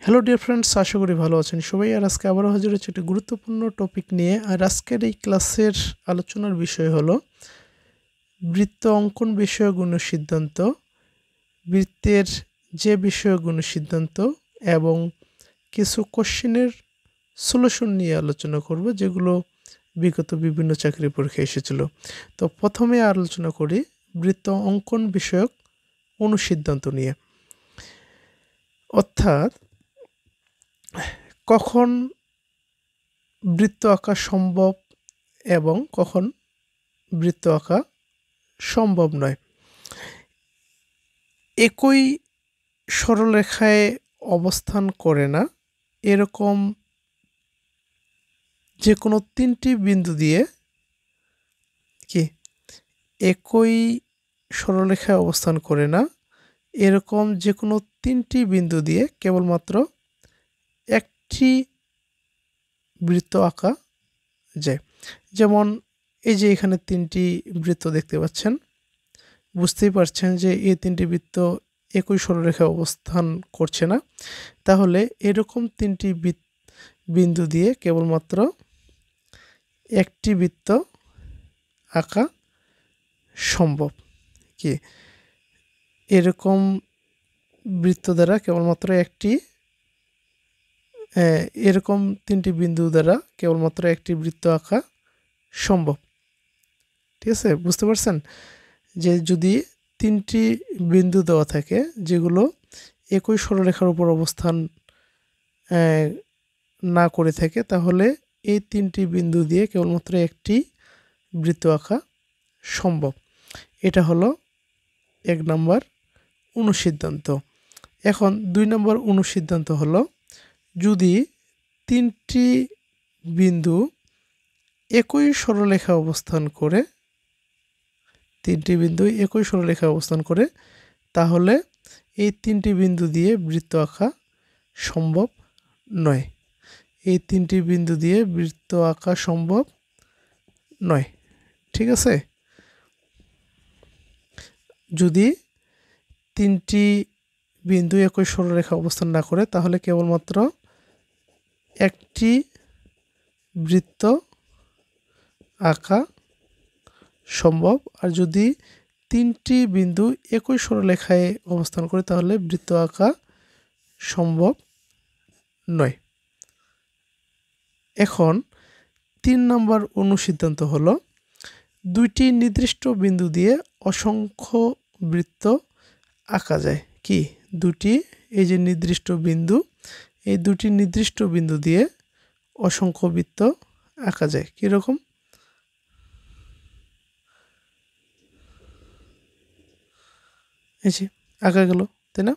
Hello dear friends, আশা করি ভালো আছেন সবাই। আর আজকে আবারও হাজির হচ্ছে একটি গুরুত্বপূর্ণ টপিক নিয়ে। আর আজকের এই ক্লাসের আলোচনার বিষয় হলো বৃত্ত অঙ্কন বিষয়ক অনুসিদ্ধান্ত, বৃত্তের যে বিষয়ক অনুসিদ্ধান্ত এবং কিছু কোশ্চেনের সলিউশন নিয়ে আলোচনা করব, যেগুলো বিগত বিভিন্ন চাকরি পরীক্ষায় এসেছিল। তো প্রথমে আলোচনা করি বৃত্ত অঙ্কন বিষয়ক অনুসিদ্ধান্ত নিয়ে। অর্থাৎ কখন বৃত্ত আঁকা সম্ভব এবং কখন বৃত্ত আঁকা সম্ভব নয়। একই সরলরেখায় অবস্থান করে না এরকম যে কোনো তিনটি বিন্দু দিয়ে একই সরলরেখায় অবস্থান করে না এরকম যে কোনো তিনটি বিন্দু দিয়ে কেবলমাত্র একটি বৃত্ত আঁকা যায়। যেমন এই যে এখানে তিনটি বৃত্ত দেখতে পাচ্ছেন, বুঝতেই পারছেন যে এই তিনটি বৃত্ত একই সরলরেখায় অবস্থান করছে না। তাহলে এরকম তিনটি বিন্দু দিয়ে কেবলমাত্র একটি বৃত্ত আঁকা সম্ভব। এরকম বৃত্ত দ্বারা কেবলমাত্র এরকম তিনটি বিন্দু দ্বারা কেবলমাত্র একটি বৃত্ত আঁকা সম্ভব। ঠিক আছে, বুঝতে পারছেন যে যদি তিনটি বিন্দু দেওয়া থাকে যেগুলো একই সরলরেখার উপর অবস্থান না করে থাকে, তাহলে এই তিনটি বিন্দু দিয়ে কেবলমাত্র একটি বৃত্ত আঁকা সম্ভব। এটা হলো 1 নম্বর অনুসিদ্ধান্ত। এখন 2 নম্বর অনুসিদ্ধান্ত হলো যদি তিনটি বিন্দু একই সরলরেখায় অবস্থান করে তাহলে এই তিনটি বিন্দু দিয়ে বৃত্ত আঁকা সম্ভব নয়। ঠিক আছে, যদি তিনটি বিন্দু একই সরলরেখায় অবস্থান না করে তাহলে কেবলমাত্র একটি বৃত্ত আঁকা সম্ভব। আর যদি তিনটি বিন্দু একই সরলরেখায় অবস্থান করে তাহলে বৃত্ত আঁকা সম্ভব নয়। এখন 3 নম্বর অনুসিদ্ধান্ত হলো দুইটি নির্দিষ্ট বিন্দু দিয়ে অসংখ্য বৃত্ত আঁকা যায়। দুটি, এই যে নির্দিষ্ট বিন্দু, এই দুটি নির্দিষ্ট বিন্দু দিয়ে অসংখ্য বৃত্ত আঁকা যায়। কিরকম? এই যে আঁকা গেল, তাই না?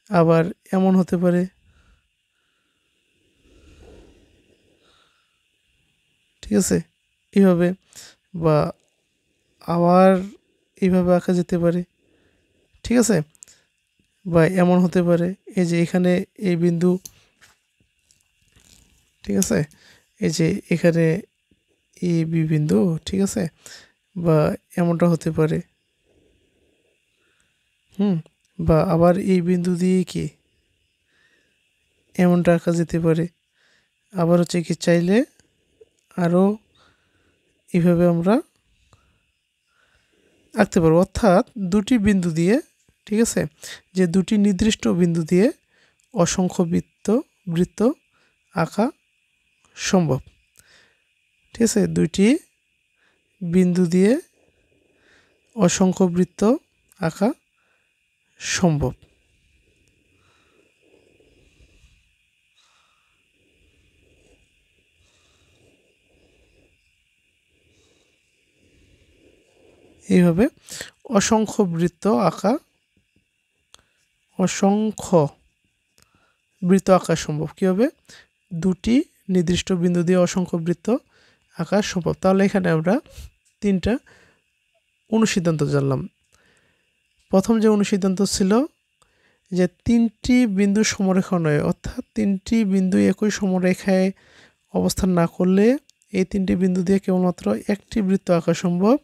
আবার এমন হতে পারে, ঠিক আছে, এইভাবে, বা আবার এইভাবে আঁকা যেতে পারে। ঠিক আছে, বা এমন হতে পারে এই যে এখানে এই বিন্দু, ঠিক আছে, এই যে এখানে এই বি বিন্দু, ঠিক আছে, বা এমনটা হতে পারে। বা আবার এই বিন্দু দিয়ে এমনটা আঁকা যেতে পারে। আবার হচ্ছে চাইলে আরও এইভাবে আমরা আঁকতে পারবো। অর্থাৎ দুটি বিন্দু দিয়ে, ঠিক আছে, যে দুটি নির্দিষ্ট বিন্দু দিয়ে অসংখ্য বৃত্ত আঁকা সম্ভব। ঠিক আছে, দুইটি বিন্দু দিয়ে অসংখ্য বৃত্ত আঁকা সম্ভব। এইভাবে অসংখ্য বৃত্ত আঁকা সম্ভব। কি হবে? দুটি নির্দিষ্ট বিন্দু দিয়ে অসংখ্য বৃত্ত আঁকা সম্ভব। তাহলে এখানে আমরা 3টা অনুসিদ্ধান্ত জানলাম। প্রথম যে অনুসিদ্ধান্ত ছিল যে তিনটি বিন্দু সমরেখা নয়, অর্থাৎ তিনটি বিন্দু একই সমরেখায় অবস্থান না করলে এই তিনটি বিন্দু দিয়ে কেবলমাত্র একটি বৃত্ত আঁকা সম্ভব।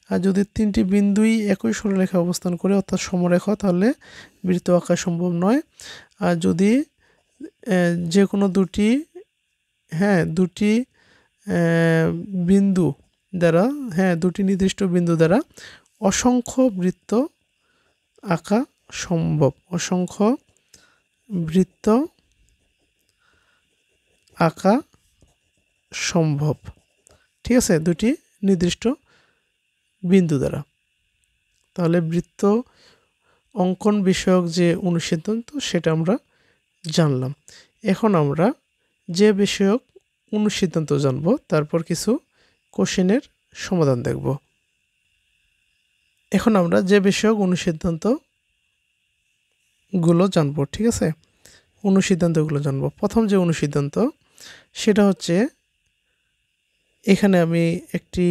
আর যদি তিনটি বিন্দুই একই সরলরেখায় অবস্থান করে অর্থাৎ সমরেখা, তাহলে বৃত্ত আঁকা সম্ভব নয়। আর যদি যে কোনো দুটি দুটি বিন্দু দ্বারা দুটি নির্দিষ্ট বিন্দু দ্বারা অসংখ্য বৃত্ত আঁকা সম্ভব। অসংখ্য বৃত্ত আঁকা সম্ভব, ঠিক আছে, দুটি নির্দিষ্ট বিন্দু দ্বারা। তাহলে বৃত্ত অঙ্কন বিষয়ক যে অনুসিদ্ধান্ত সেটা আমরা জানলাম। এখন আমরা যে বিষয়ক অনুসিদ্ধান্ত জানব, তারপর কিছু কোশ্চেনের সমাধান দেখব। এখন আমরা যে বিষয়ক অনুসিদ্ধান্ত গুলো জানবো, ঠিক আছে, অনুসিদ্ধান্তগুলো জানবো। প্রথম যে অনুসিদ্ধান্ত সেটা হচ্ছে, এখানে আমি একটি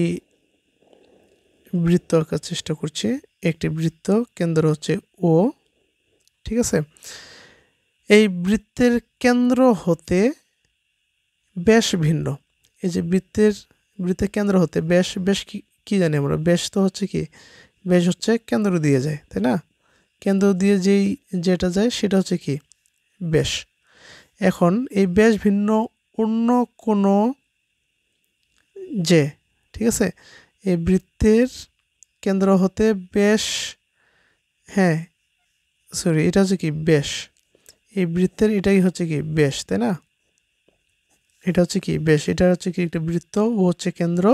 বৃত্ত আঁকার চেষ্টা করছি। একটি বৃত্ত, কেন্দ্র হচ্ছে ও, ঠিক আছে। এই বৃত্তের কেন্দ্র হতে ব্যাস ভিন্ন। এই যে বৃত্তের কেন্দ্র হতে ব্যাস কি জানি আমরা? ব্যাস তো হচ্ছে কি, ব্যাস হচ্ছে কেন্দ্র দিয়ে যায়, তাই না? কেন্দ্র দিয়ে যেটা যায় সেটা হচ্ছে কি, ব্যাস। এখন এই ব্যাস ভিন্ন অন্য কোনো যে, ঠিক আছে, এই বৃত্তের কেন্দ্র হতে ব্যাস, এটা হচ্ছে কি ব্যাস। এই বৃত্তের এটাই হচ্ছে কি ব্যাস, তাই না? এটা হচ্ছে কি ব্যাস। এটা হচ্ছে কি একটা বৃত্ত, ও হচ্ছে কেন্দ্র।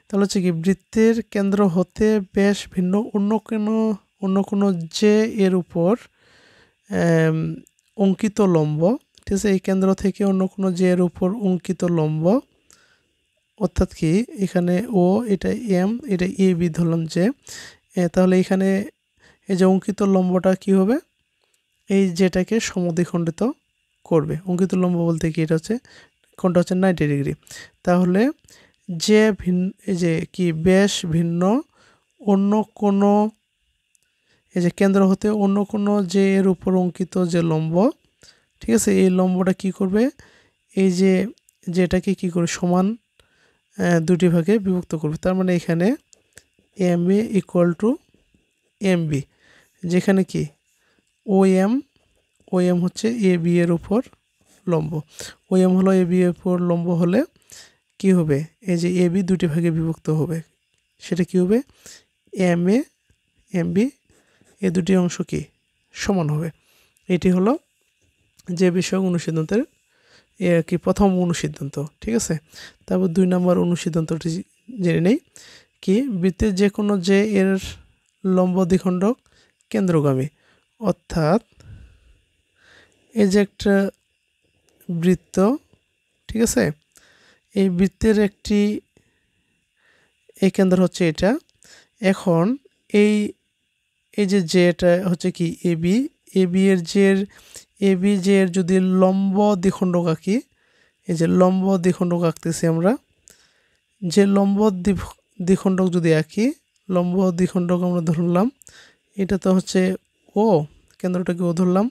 তাহলে হচ্ছে কি, বৃত্তের কেন্দ্র হতে ব্যাস ভিন্ন অন্য কোনো যে এর উপর অঙ্কিত লম্ব, ঠিক আছে, এই কেন্দ্র থেকে অন্য কোনো যে এর উপর অঙ্কিত লম্ব, অর্থাৎ কি এখানে ও, এটা এম, এটা এ বি ধরলাম যে, তাহলে এখানে এই যে অঙ্কিত লম্বটা কি হবে, এই যেটাকে সমদ্বিখণ্ডিত করবে। অঙ্কিত লম্ব বলতে কি, এটা হচ্ছে কোণটা হচ্ছে 90 ডিগ্রি। তাহলে যে ভিন্ন, এই যে কি ব্যাস ভিন্ন অন্য কোনো, এই যে কেন্দ্র হতে অন্য কোনো যে এর উপর অঙ্কিত যে লম্ব, ঠিক আছে, এই লম্বটা কি করবে, এই যে যেটাকে কি করে সমান দুটি ভাগে বিভক্ত করবে। তার মানে এখানে M A equal to M B, যেখানে কি ও এম হচ্ছে এ বি এর উপর লম্ব। ও এম হলো এ বি এর উপর লম্ব হলে কি হবে, এই যে এ বি দুটি ভাগে বিভক্ত হবে, সেটা কি হবে, এম এ এম বি, এই দুটি অংশ কি সমান হবে। এটি হলো যে বিষয়ক অনুসিদ্ধান্তের কি প্রথম অনুসিদ্ধান্ত, ঠিক আছে। তারপর 2 নম্বর অনুসিদ্ধান্তটি জেনে নেই। কি, বৃত্তের যে কোনো যে এর লম্ব দ্বিখণ্ডক কেন্দ্রগামী, অর্থাৎ এই যে একটা বৃত্ত, ঠিক আছে, এই বৃত্তের একটি এই কেন্দ্র হচ্ছে এটা। এখন এই যে এটা হচ্ছে কি এ বি এর যদি লম্ব দ্বিখণ্ডক আঁকি, এই যে লম্ব দ্বিখণ্ডক আঁকতেছি আমরা, যে লম্ব দ্বিখণ্ডক যদি আঁকি, লম্ব দ্বিখণ্ডক আমরা ধরলাম, এটা তো হচ্ছে ও, কেন্দ্রটাকে ও ধরলাম,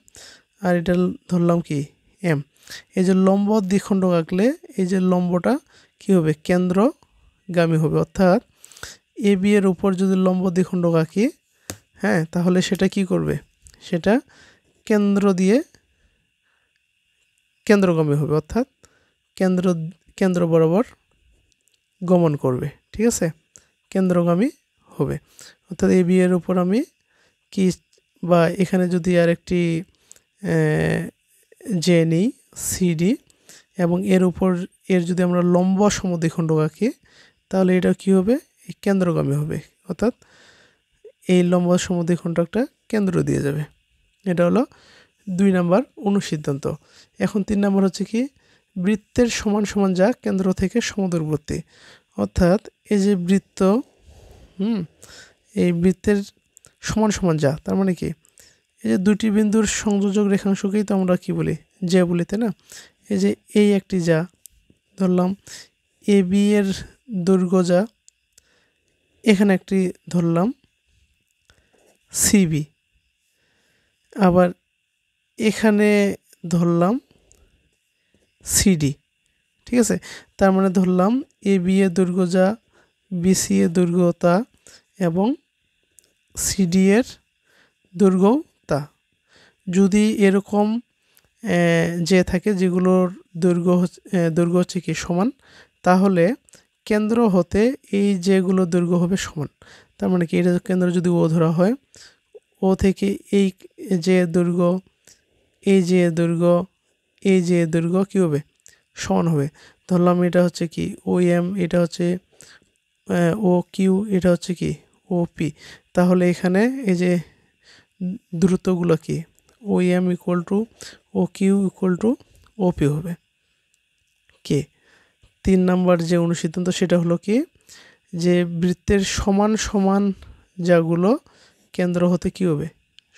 আর এটা ধরলাম কি এম। এই যে লম্ব দ্বিখণ্ডক আঁকলে এই যে লম্বটা কি হবে, কেন্দ্রগামী হবে। অর্থাৎ এ বি এর উপর যদি লম্ব দ্বিখণ্ডক আঁকি, তাহলে সেটা কি করবে, সেটা কেন্দ্রগামী হবে, অর্থাৎ কেন্দ্র বরাবর গমন করবে, ঠিক আছে, কেন্দ্রগামী হবে। অর্থাৎ এ বি এর উপর আমি কি, বা এখানে যদি আর একটি জে নিই সিডি, এবং এর উপর এর যদি আমরা লম্ব সমদ্বিখণ্ডক আঁকি, তাহলে এটা কি হবে, কেন্দ্রগামী হবে। অর্থাৎ এই লম্ব সমদ্বিখণ্ডকটা কেন্দ্র দিয়ে যাবে। এটা হলো 2 নম্বর অনুসিদ্ধান্ত। এখন 3 নম্বর হচ্ছে কি, বৃত্তের সমান সমান যা কেন্দ্র থেকে সমদূরবর্তী। অর্থাৎ এই যে বৃত্ত, এই বৃত্তের সমান সমান যা, তার মানে কি, এই যে দুটি বিন্দুর সংযোজক রেখাংশকেই তো আমরা কি বলি, যা বলি, তাই না? এই যে এই একটি যা ধরলাম, এ বি এর দৈর্ঘ্য যা, এখানে একটি ধরলাম সিবি, আবার এখানে ধরলাম সিডি, ঠিক আছে। তার মানে ধরলাম এ বি এর দৈর্ঘ্য যা, বিসি এর দৈর্ঘ্য তা, এবং সিডি এর দৈর্ঘ্য তা। যদি এরকম যে থাকে যেগুলোর দৈর্ঘ্য হচ্ছে কি সমান, তাহলে কেন্দ্র হতে এই যেগুলো দৈর্ঘ্য হবে সমান। তার মানে কি এটা কেন্দ্র যদি ও ধরা হয়, ও থেকে এই যে দৈর্ঘ্য, এই যে দৈর্ঘ্য, এই যে দৈর্ঘ্য কী হবে সমান হবে। ধরলাম এটা হচ্ছে কি ও এম, এটা হচ্ছে ও কিউ, এটা হচ্ছে কি ও পি। তাহলে এখানে এই যে দূরত্বগুলো কি O M equal to O Q equal to O P হবে। কে 3 নাম্বার যে অনুসিদ্ধান্ত সেটা হলো কি যে বৃত্তের সমান সমান যাগুলো কেন্দ্র হতে কি হবে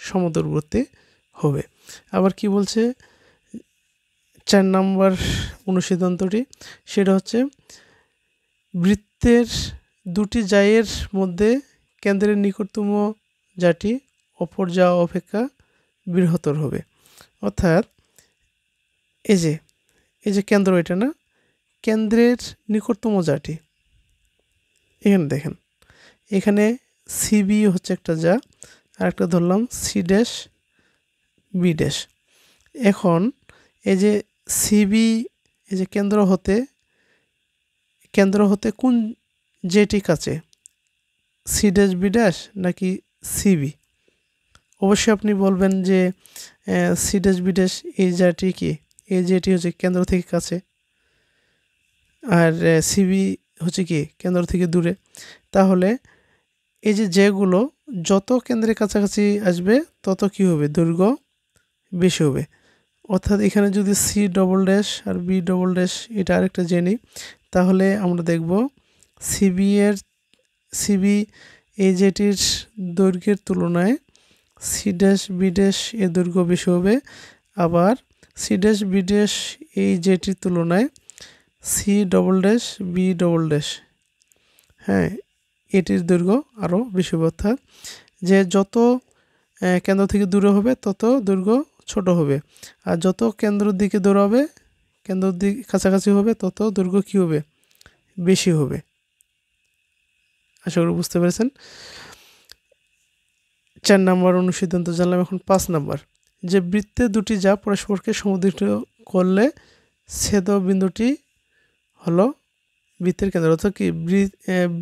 সমদূরবর্তী হবে। আবার কি বলছে 4 নাম্বার অনুসিদ্ধান্তটি, সেটা হচ্ছে বৃত্তের দুটি জায়ের মধ্যে কেন্দ্রের নিকটতম জাটি অপর যা অপেক্ষা বৃহত্তর হবে। অর্থাৎ এই যে কেন্দ্র, এটা না, কেন্দ্রের নিকটতম জাটি এখানে দেখেন, এখানে সিবি হচ্ছে একটা যা, আর একটা ধরলাম সি ড্যাশ বি ড্যাশ। এখন এই যে সিবি, এই যে কেন্দ্র হতে কোন যেটি কাছে, সি ড্যাশ বি ড্যাশ নাকি সিবি? অবশ্যই আপনি বলবেন যে সি ড্যাশ বি ড্যাশ এই জাটি কি, এই যেটি হচ্ছে কেন্দ্র থেকে কাছে, আর সিবি হচ্ছে কি কেন্দ্র থেকে দূরে। তাহলে এই যে যেগুলো যত কেন্দ্রের কাছাকাছি আসবে তত কি হবে দৈর্ঘ্য বেশি হবে। অর্থাৎ এখানে যদি সি ডবল ড্যাশ আর বি ডবল ড্যাশ এটা আরেকটা জেনি, তাহলে আমরা দেখব সিবি এই যেটির দৈর্ঘ্যের তুলনায় সি ড্যাশ বি ড্যাশ এর দৈর্ঘ্য বেশি হবে। আবার সি ড্যাশ বি ড্যাশ এই যেটির তুলনায় C double dash B double dash, হ্যাঁ, এটির দৈর্ঘ্য আরও বেশি হবে। অর্থাৎ যে যত কেন্দ্র থেকে দূরে হবে তত দৈর্ঘ্য ছোট হবে, আর যত কেন্দ্রের দিকে দৌড়াবে, কেন্দ্রের দিক কাছাকাছি হবে, তত দৈর্ঘ্য কী হবে বেশি হবে। আশা করি বুঝতে পেরেছেন। 4 নাম্বার অনুসিদ্ধান্ত জানলাম। এখন 5 নাম্বার, যে বৃত্তের দুটি যা পরস্পরকে সমদ্বিখণ্ডিত করলে ছেদবিন্দুটি হলো বৃত্তের কেন্দ্র। অর্থাৎ কি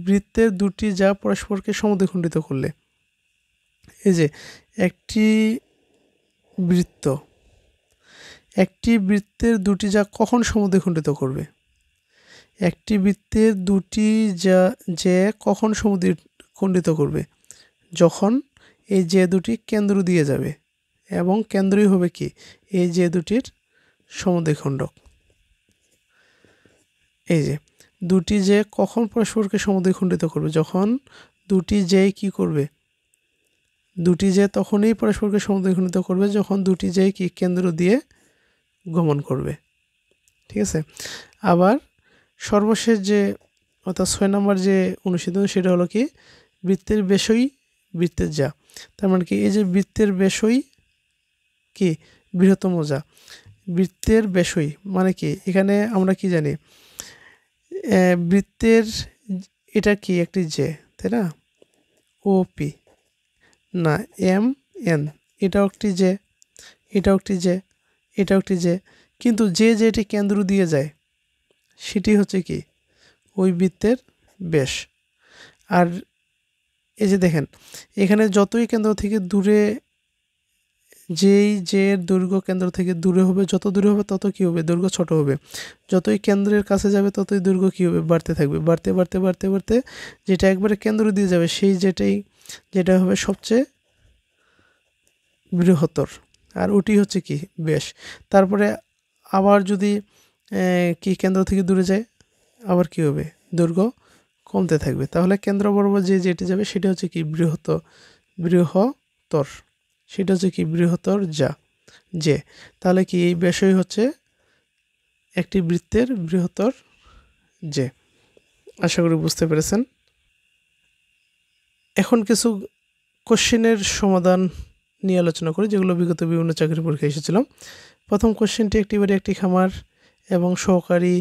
বৃত্তের দুটি যা পরস্পরকে সমদ্বিখণ্ডিত করলে, এই যে একটি বৃত্তের দুটি যা কখন সমদ্বিখণ্ডিত করবে, একটি বৃত্তের দুটি যা যে কখন সমদ্বিখণ্ডিত করবে, যখন এই যে দুটি কেন্দ্র দিয়ে যাবে এবং কেন্দ্রই হবে কি এই যে দুটির সমদ্বিখণ্ডক। এই যে দুটি যে কখন পরস্পরকে সমদ্বিখণ্ডিত করবে, যখন দুটি যে কি করবে, দুটি যে তখনই পরস্পরকে সমদ্বিখণ্ডিত করবে যখন দুটি যে কি কেন্দ্র দিয়ে গমন করবে। ঠিক আছে। আবার সর্বশেষ যে অর্থাৎ 6 নম্বর যে অনুসিদ্ধান্ত সেটা হলো কি বৃত্তের ব্যাসই বৃত্তের যা। তার মানে কি এই যে বৃত্তের ব্যাসই কি বৃহত্তম যা। বৃত্তের ব্যাসই মানে কি এখানে আমরা কি জানি বৃত্তের এটা কি একটি জে, তাই না, ও পি না এম এন, এটাও একটি জে, এটাও একটি জে, এটাও একটি জে, কিন্তু যে যেটি কেন্দ্র দিয়ে যায় সেটি হচ্ছে কি ওই বৃত্তের ব্যাস। আর এই যে দেখেন এখানে যতই কেন্দ্র থেকে দূরে, যেই যে দৈর্ঘ্য কেন্দ্র থেকে দূরে হবে, যত দূরে হবে তত কি হবে দৈর্ঘ্য ছোট হবে, যতই কেন্দ্রের কাছে যাবে ততই দৈর্ঘ্য কি হবে বাড়তে থাকবে, বাড়তে বাড়তে বাড়তে বাড়তে যেটা একবারে কেন্দ্র দিয়ে যাবে সেই যেটা হবে সবচেয়ে বৃহত্তর, আর ওটি হচ্ছে কি ব্যাস। তারপরে আবার যদি কি কেন্দ্র থেকে দূরে যায় আবার কি হবে দৈর্ঘ্য কমতে থাকবে। তাহলে কেন্দ্র বরাবর যেটি যাবে সেটা হচ্ছে কি বৃহত্তর, সেটা হচ্ছে কি বৃহত্তর যা যে। তাহলে কি এই ব্যাসই হচ্ছে একটি বৃত্তের বৃহত্তর যে। আশা করি বুঝতে পেরেছেন। এখন কিছু কোশ্চেনের সমাধান নিয়ে আলোচনা করি যেগুলো বিগত বিভিন্ন চাকরি পরীক্ষায় এসেছিলাম। প্রথম কোশ্চেনটি একটি বাড়ি একটি খামার এবং সহকারী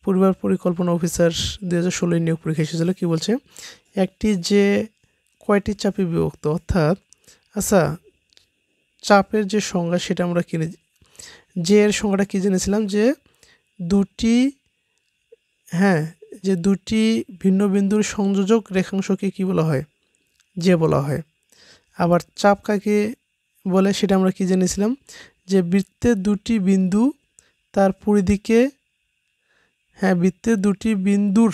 পরিবার পরিকল্পনা অফিসার 2016 নিয়োগ পরীক্ষা এসেছিল। কি বলছে একটি যে কয়টি চাপে বিভক্ত, অর্থাৎ আচ্ছা চাপের যে সংজ্ঞা সেটা আমরা কিনে যে এর সংজ্ঞাটা কি জেনেছিলাম যে দুটি যে দুটি ভিন্ন বিন্দুর সংযোজক রেখাংশকে কি বলা হয়, যে বলা হয়। আবার চাপ কাকে বলে সেটা আমরা কি জেনেছিলাম যে বৃত্তের দুটি বিন্দু তার পরিধিকে বৃত্তের দুটি বিন্দুর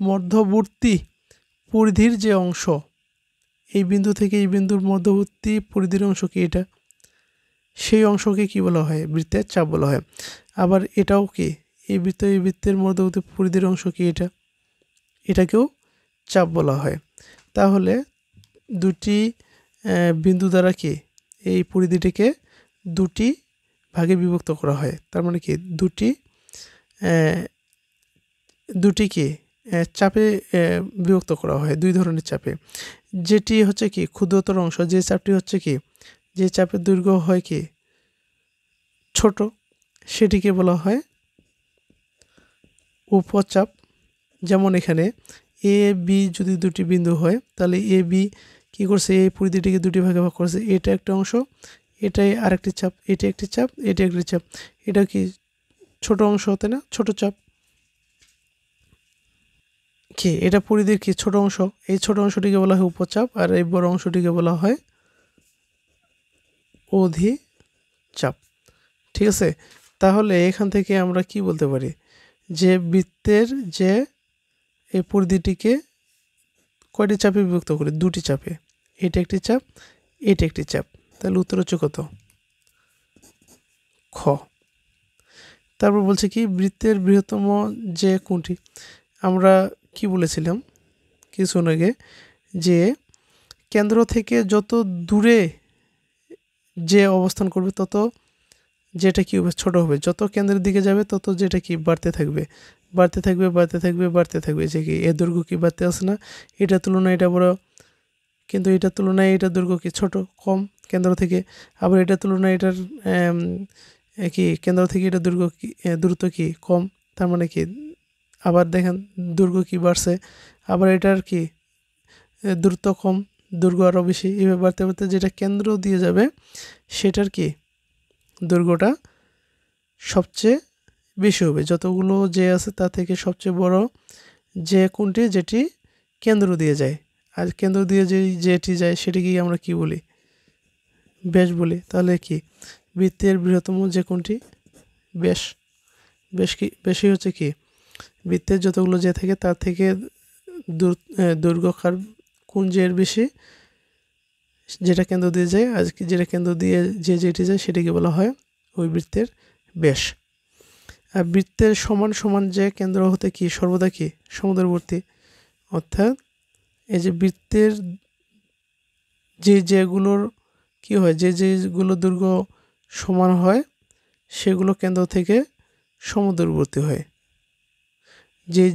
মধ্যবর্তী পরিধির যে অংশ, এই বিন্দু থেকে এই বিন্দুর মধ্যবর্তী পরিধির অংশ কি, এটা সেই অংশকে কি বলা হয়, বৃত্তের চাপ বলা হয়। আবার এটাও কি, এই বৃত্তের মধ্যবর্তী পরিধির অংশ কি, এটাকেও চাপ বলা হয়। তাহলে দুটি বিন্দু দ্বারা কি এই পরিধিটিকে দুটি ভাগে বিভক্ত করা হয়। তার মানে কি দুটি কি চাপে বিভক্ত করা হয়, দুই ধরনের চাপে। যেটি হচ্ছে কি ক্ষুদ্রতর অংশ, যে চাপটি হচ্ছে কি, যে চাপের দৈর্ঘ্য হয় কি ছোট, সেটিকে বলা হয় উপচাপ। যেমন এখানে এ বি যদি দুটি বিন্দু হয়, তাহলে এ বি কী করছে, এই পরিধিটিকে দুটি ভাগে ভাগ করেছে। এটা একটা অংশ, এটাই আরেকটি চাপ, এটি একটি চাপ, এটি একটি চাপ। এটা কি ছোট অংশ হতে না, ছোট চাপ কি, এটা পরিধির কি ছোট অংশ। এই ছোট অংশটিকে বলা হয় উপচাপ, আর এই বড় অংশটিকে বলা হয় অধিচাপ। ঠিক আছে, তাহলে এখান থেকে আমরা কি বলতে পারি যে বৃত্তের যে এই পরিধিটিকে কয়টি চাপে বিভক্ত করি, দুটি চাপে। এটা একটি চাপ, এটা একটি চাপ। তাহলে উত্তর হচ্ছে কত, খ। তারপর বলছে কি বৃত্তের বৃহত্তম যে কোণটি। আমরা কি বলেছিলাম কিছুক্ষণ আগে যে কেন্দ্র থেকে যত দূরে যে অবস্থান করবে তত যেটা কি হবে, ছোট হবে। যত কেন্দ্রের দিকে যাবে তত যেটা কি বাড়তে থাকবে, বাড়তে থাকবে, বাড়তে থাকবে, বাড়তে থাকবে। যে কি এর দৈর্ঘ্য কি বাড়তে আসে না, এটার তুলনায় এটা বড়, কিন্তু এটার তুলনায় এটার দৈর্ঘ্য কি ছোট, কম কেন্দ্র থেকে। আবার এটার তুলনায় এটার কি কেন্দ্র থেকে এটার দৈর্ঘ্য কি দূরত্ব কি কম, তার মানে কি আবার দেখেন দৈর্ঘ্য কি বাড়ছে। আবার এটার কি দূরত্ব কম, দৈর্ঘ্য আরও বেশি। এভাবে বাড়তে বাড়তে যেটা কেন্দ্র দিয়ে যাবে সেটার কি দৈর্ঘ্যটা সবচেয়ে বেশি হবে। যতগুলো যে আছে তা থেকে সবচেয়ে বড় যে কোনটি, যেটি কেন্দ্র দিয়ে যায়। আর কেন্দ্র দিয়ে যেটি যায় সেটিকে আমরা কি বলি, ব্যাস বলি। তাহলে কি বৃত্তের বৃহত্তম যে কোনটি, ব্যাস। বেশি হচ্ছে কি বৃত্তের যতগুলো যে থাকে তার থেকে দৈর্ঘ্যকার কোন যে এর বেশি, যেটা কেন্দ্র দিয়ে যায়। আর যেটা কেন্দ্র দিয়ে যেটি যায় সেটিকে বলা হয় ওই বৃত্তের ব্যাস। আর বৃত্তের সমান সমান যে কেন্দ্র হতে কি সর্বদা কি সমুদ্রবর্তী, অর্থাৎ এই যে বৃত্তের যেগুলোর কি হয়, যেগুলো দৈর্ঘ্য সমান হয় সেগুলো কেন্দ্র থেকে সমুদ্রবর্তী হয়।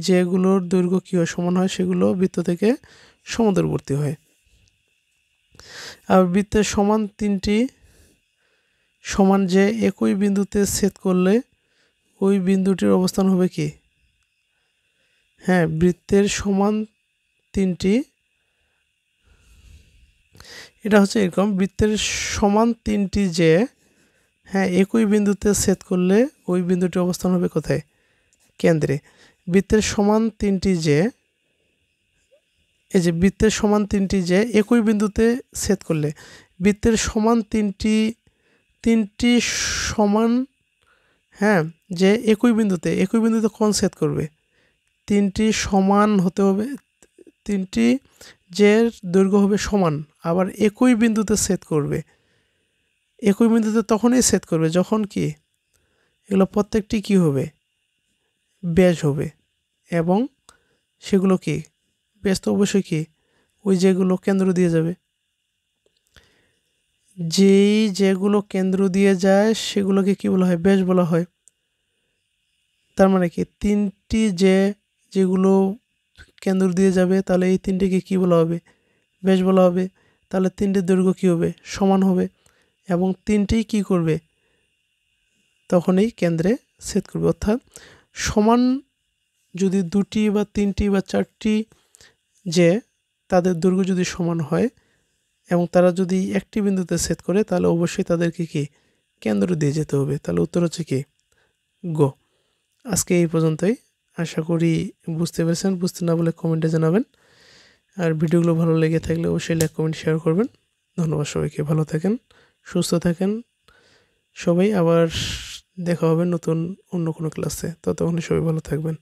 যেগুলোর দৈর্ঘ্য কি হয়, সমান হয়, সেগুলো বৃত্ত থেকে সমুদ্রবর্তী হয়। আর বৃত্তের সমান তিনটি সমান যে একই বিন্দুতে ছেদ করলে ওই বিন্দুটির অবস্থান হবে কি, বৃত্তের সমান তিনটি, এটা হচ্ছে এরকম, বৃত্তের সমান তিনটি যে একই বিন্দুতে ছেদ করলে ওই বিন্দুটির অবস্থান হবে কোথায়, কেন্দ্রে। বৃত্তের সমান তিনটি যে, এই যে বৃত্তের সমান তিনটি যে একই বিন্দুতে ছেদ করলে, বৃত্তের সমান তিনটি সমান যে একই বিন্দুতে কোণ ছেদ করবে, তিনটি সমান হতে হবে, তিনটি যে দৈর্ঘ্য হবে সমান, আবার একই বিন্দুতে ছেদ করবে। একই বিন্দুতে তখনই ছেদ করবে যখন কি এগুলো প্রত্যেকটি কি হবে, ব্যাস হবে। এবং সেগুলো কি ব্যাস তো অবশ্যই কি ওই যেগুলো কেন্দ্র দিয়ে যাবে, যেগুলো কেন্দ্র দিয়ে যায় সেগুলোকে কি বলা হয়, ব্যাস বলা হয়। তার মানে কি তিনটি যেগুলো কেন্দ্র দিয়ে যাবে, তাহলে এই তিনটিকে কি বলা হবে, ব্যাস বলা হবে। তাহলে তিনটির দৈর্ঘ্য কি হবে, সমান হবে, এবং তিনটেই কি করবে তখনই কেন্দ্রে ছেদ করবে। অর্থাৎ সমান যদি দুটি বা তিনটি বা চারটি যে তাদের দৈর্ঘ্য যদি সমান হয় এবং তারা যদি একটি বিন্দুতে ছেদ করে তাহলে অবশ্যই তাদেরকে কি কেন্দ্র দিয়ে যেতে হবে। তাহলে উত্তর হচ্ছে কি গ। আজকে এই পর্যন্তই, আশা করি বুঝতে পেরেছেন। বুঝতে না বলে কমেন্টে জানাবেন। আর ভিডিওগুলো ভালো লেগে থাকলে অবশ্যই লাইক কমেন্ট শেয়ার করবেন। ধন্যবাদ সবাইকে, ভালো থাকেন, সুস্থ থাকেন সবাই। আবার দেখা হবে নতুন অন্য কোনো ক্লাসে, ততক্ষণ সবাই ভালো থাকবেন।